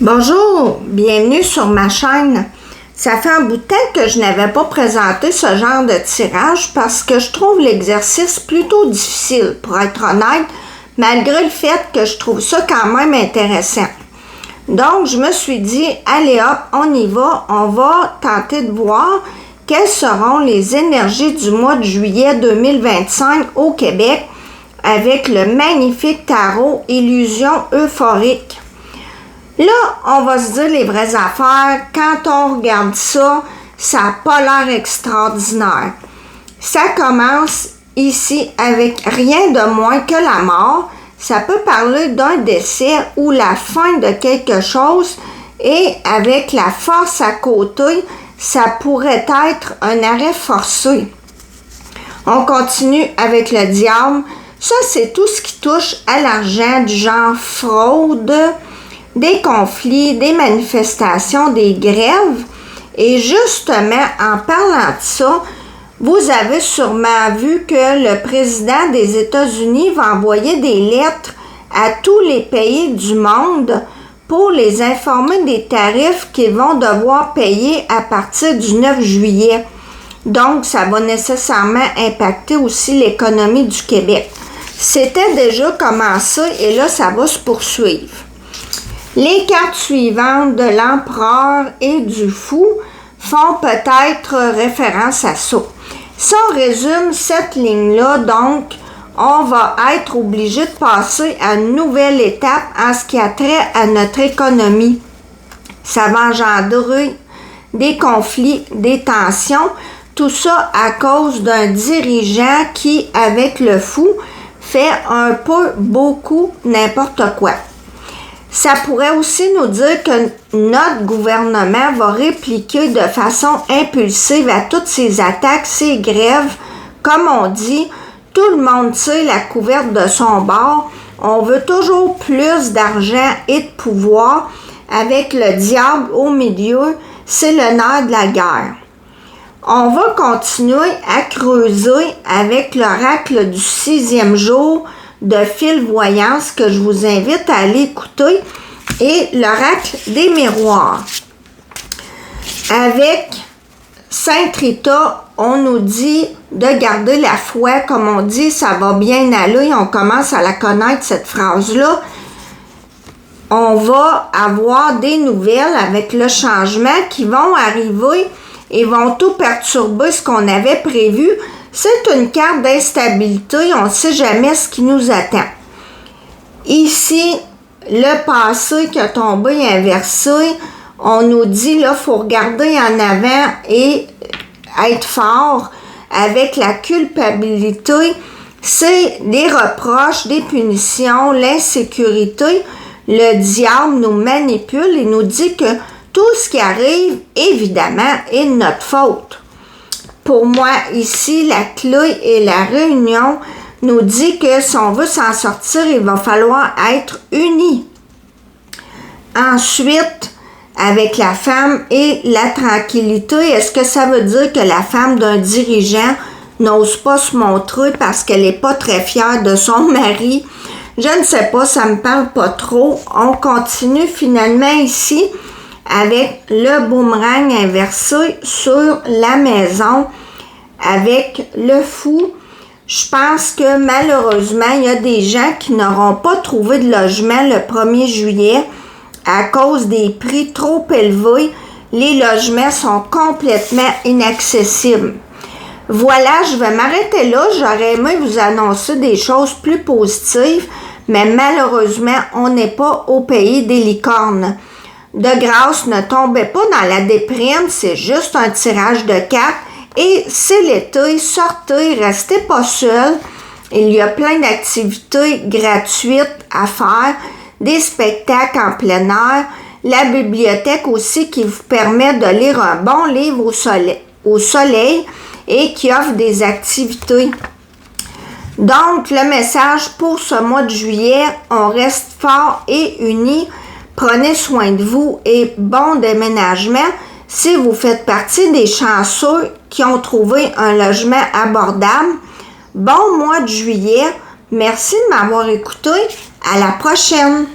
Bonjour, bienvenue sur ma chaîne. Ça fait un bout de temps que je n'avais pas présenté ce genre de tirage parce que je trouve l'exercice plutôt difficile, pour être honnête, malgré le fait que je trouve ça quand même intéressant. Donc, je me suis dit, allez hop, on y va, on va tenter de voir quelles seront les énergies du mois de juillet 2025 au Québec avec le magnifique tarot Illusion euphorique. Là, on va se dire les vraies affaires. Quand on regarde ça, ça n'a pas l'air extraordinaire. Ça commence ici avec rien de moins que la mort. Ça peut parler d'un décès ou la fin de quelque chose. Et avec la force à côté, ça pourrait être un arrêt forcé. On continue avec le diable. Ça, c'est tout ce qui touche à l'argent, du genre fraude, des conflits, des manifestations, des grèves. Et justement, en parlant de ça, vous avez sûrement vu que le président des États-Unis va envoyer des lettres à tous les pays du monde pour les informer des tarifs qu'ils vont devoir payer à partir du 9 juillet. Donc, ça va nécessairement impacter aussi l'économie du Québec. C'était déjà commencé et là, ça va se poursuivre. Les cartes suivantes de l'empereur et du fou font peut-être référence à ça. Si on résume cette ligne-là, donc, on va être obligé de passer à une nouvelle étape en ce qui a trait à notre économie. Ça va engendrer des conflits, des tensions, tout ça à cause d'un dirigeant qui, avec le fou, fait un peu beaucoup n'importe quoi. Ça pourrait aussi nous dire que notre gouvernement va répliquer de façon impulsive à toutes ces attaques, ces grèves. Comme on dit, tout le monde tire la couverte de son bord. On veut toujours plus d'argent et de pouvoir. Avec le diable au milieu, c'est le nerf de la guerre. On va continuer à creuser avec l'oracle du 6e jour de Fil Voyance que je vous invite à aller écouter et l'oracle des miroirs. Avec Sainte Rita, on nous dit de garder la foi, comme on dit, ça va bien aller, on commence à la connaître cette phrase-là. On va avoir des nouvelles avec le changement qui vont arriver et vont tout perturber ce qu'on avait prévu. C'est une carte d'instabilité, on ne sait jamais ce qui nous attend. Ici, le passé qui a tombé inversé, on nous dit là, il faut regarder en avant et être fort avec la culpabilité. C'est des reproches, des punitions, l'insécurité. Le diable nous manipule et nous dit que tout ce qui arrive, évidemment, est de notre faute. Pour moi, ici, la clé et la réunion nous dit que si on veut s'en sortir, il va falloir être unis. Ensuite, avec la femme et la tranquillité, est-ce que ça veut dire que la femme d'un dirigeant n'ose pas se montrer parce qu'elle n'est pas très fière de son mari? Je ne sais pas, ça me parle pas trop. On continue finalement ici avec le boomerang inversé sur la maison avec le fou. Je pense que malheureusement, il y a des gens qui n'auront pas trouvé de logement le 1er juillet à cause des prix trop élevés. Les logements sont complètement inaccessibles. Voilà, je vais m'arrêter là. J'aurais aimé vous annoncer des choses plus positives, mais malheureusement, on n'est pas au pays des licornes. De grâce, ne tombez pas dans la déprime, c'est juste un tirage de cartes. Et c'est l'été, sortez, restez pas seul. Il y a plein d'activités gratuites à faire, des spectacles en plein air, la bibliothèque aussi qui vous permet de lire un bon livre au soleil et qui offre des activités. Donc, le message pour ce mois de juillet, on reste fort et unis. Prenez soin de vous et bon déménagement si vous faites partie des chanceux qui ont trouvé un logement abordable. Bon mois de juillet. Merci de m'avoir écouté. À la prochaine.